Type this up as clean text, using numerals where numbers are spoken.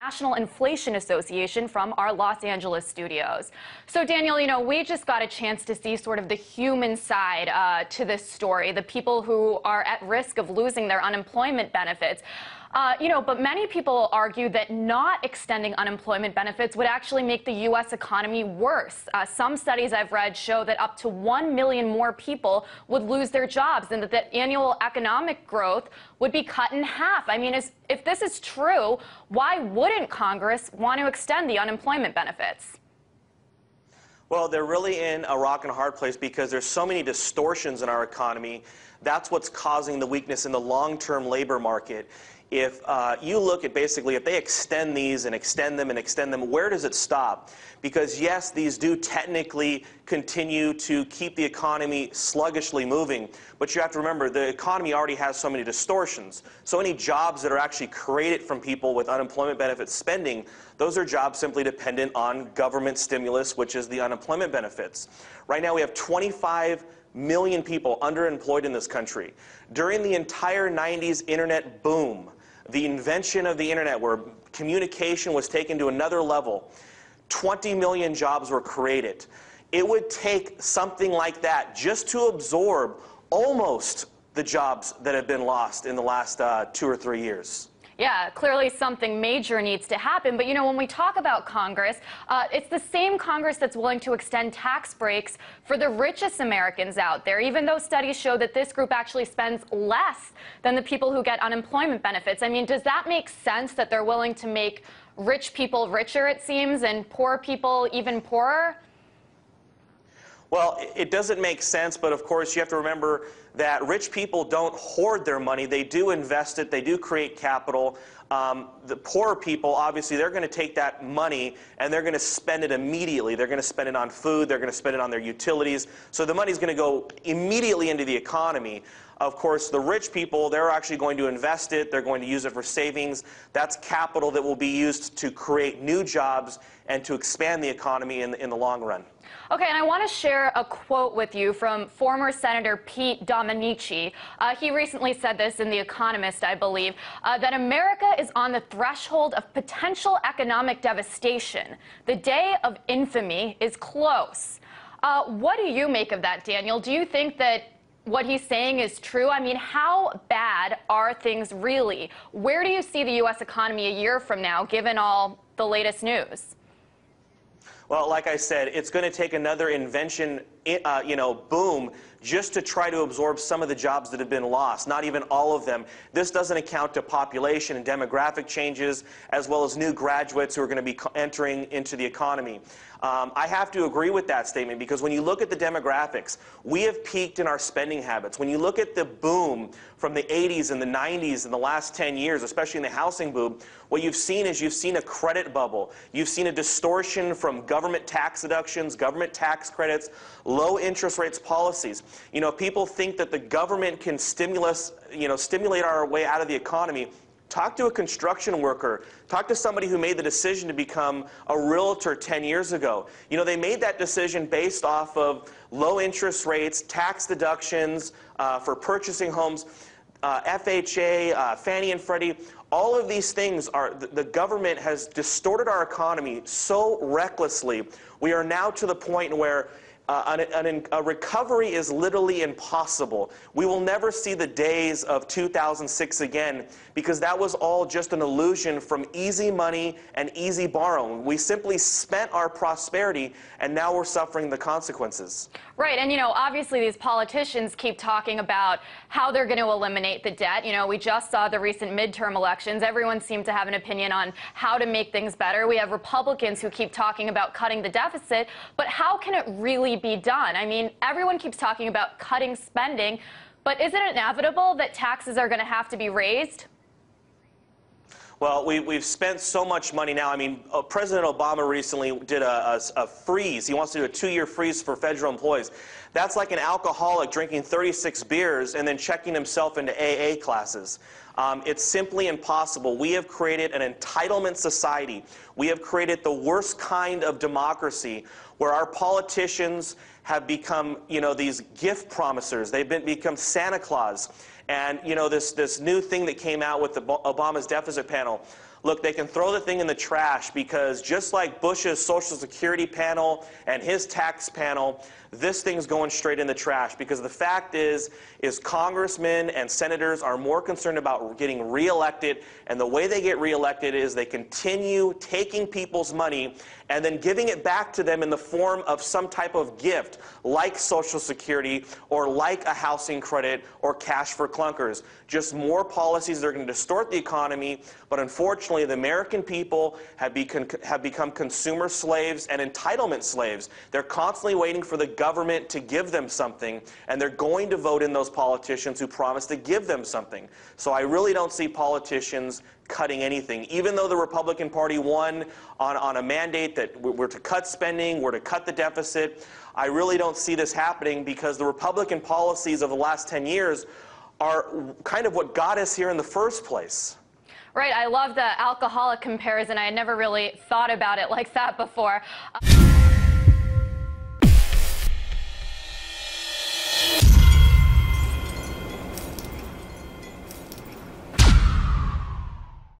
National Inflation Association from our Los Angeles studios. So Daniel, we just got a chance to see sort of the human side to this story, the people who are at risk of losing their unemployment benefits. But many people argue that not extending unemployment benefits would actually make the U.S. economy worse. Some studies I've read show that up to 1 million more people would lose their jobs and that the annual economic growth would be cut in half. I mean, if this is true, why wouldn't Congress want to extend the unemployment benefits? Well, they're really in a rock and a hard place because there's so many distortions in our economy. That's what's causing the weakness in the long-term labor market. If you look at basically if they extend these and extend them and extend them, where does it stop? Because yes, these do technically continue to keep the economy sluggishly moving, but you have to remember the economy already has so many distortions. So any jobs that are actually created from people with unemployment benefits spending, those are jobs simply dependent on government stimulus, which is the unemployment benefits. Right now we have 25 million people underemployed in this country. During the entire 90s internet boom, the invention of the internet where communication was taken to another level, 20 million jobs were created. It would take something like that just to absorb almost the jobs that have been lost in the last 2 or 3 years. Yeah, clearly something major needs to happen. But, when we talk about Congress, it's the same Congress that's willing to extend tax breaks for the richest Americans out there, even though studies show that this group actually spends less than the people who get unemployment benefits. I mean, does that make sense that they're willing to make rich people richer, it seems, and poor people even poorer? Well, it doesn't make sense, but of course you have to remember that rich people don't hoard their money. They do invest it. They do create capital. The poorer people, obviously, they're going to take that money and they're going to spend it immediately. They're going to spend it on food. They're going to spend it on their utilities. So the money's going to go immediately into the economy. Of course, the rich people, they're actually going to invest it. They're going to use it for savings. That's capital that will be used to create new jobs and to expand the economy in the long run. Okay, and I want to share a quote with you from former Senator Pete Domenici. He recently said this in The Economist, I believe, that America is on the threshold of potential economic devastation. The day of infamy is close. What do you make of that, Daniel? Do you think that what he's saying is true? I mean, how bad are things really? Where do you see the U.S. economy a year from now, given all the latest news? Well, like I said, it's going to take another invention, boom, just to try to absorb some of the jobs that have been lost, not even all of them. This doesn't account to population and demographic changes, as well as new graduates who are going to be entering into the economy. I have to agree with that statement because when you look at the demographics, we have peaked in our spending habits. When you look at the boom from the 80s and the 90s and the last 10 years, especially in the housing boom, what you've seen is you've seen a credit bubble. You've seen a distortion from government tax deductions, government tax credits, low interest rates policies. People think that the government can stimulate our way out of the economy. Talk to a construction worker. Talk to somebody who made the decision to become a realtor 10 years ago. They made that decision based off of low interest rates, tax deductions for purchasing homes, FHA, Fannie and Freddie. All of these things the government has distorted our economy so recklessly. We are now to the point where a recovery is literally impossible. We will never see the days of 2006 again because that was all just an illusion from easy money and easy borrowing. We simply spent our prosperity and now we're suffering the consequences. Right, and obviously these politicians keep talking about how they're going to eliminate the debt. We just saw the recent midterm elections. Everyone seemed to have an opinion on how to make things better. We have Republicans who keep talking about cutting the deficit, but how can it really be done? I mean, everyone keeps talking about cutting spending, but isn't it inevitable that taxes are going to have to be raised? Well, we've spent so much money now. I mean, President Obama recently did a freeze. He wants to do a 2-year freeze for federal employees. That's like an alcoholic drinking 36 beers and then checking himself into AA classes. It's simply impossible. We have created an entitlement society. We have created the worst kind of democracy where our politicians have become, these gift promisers. They've become Santa Claus. And, you know, this new thing that came out with Obama's deficit panel, look, they can throw the thing in the trash because just like Bush's Social Security panel and his tax panel, this thing's going straight in the trash because the fact is congressmen and senators are more concerned about getting reelected, and the way they get reelected is they continue taking people's money and then giving it back to them in the form of some type of gift, like Social Security or like a housing credit or cash for clunkers. Just more policies that are going to distort the economy, but unfortunately the American people have become consumer slaves and entitlement slaves. They're constantly waiting for the government to give them something, and they're going to vote in those politicians who promise to give them something. So I really don't see politicians cutting anything. Even though the Republican Party won on a mandate that we're to cut spending, we're to cut the deficit, I really don't see this happening because the Republican policies of the last 10 years are kind of what got us here in the first place. Right, I love the alcoholic comparison. I had never really thought about it like that before.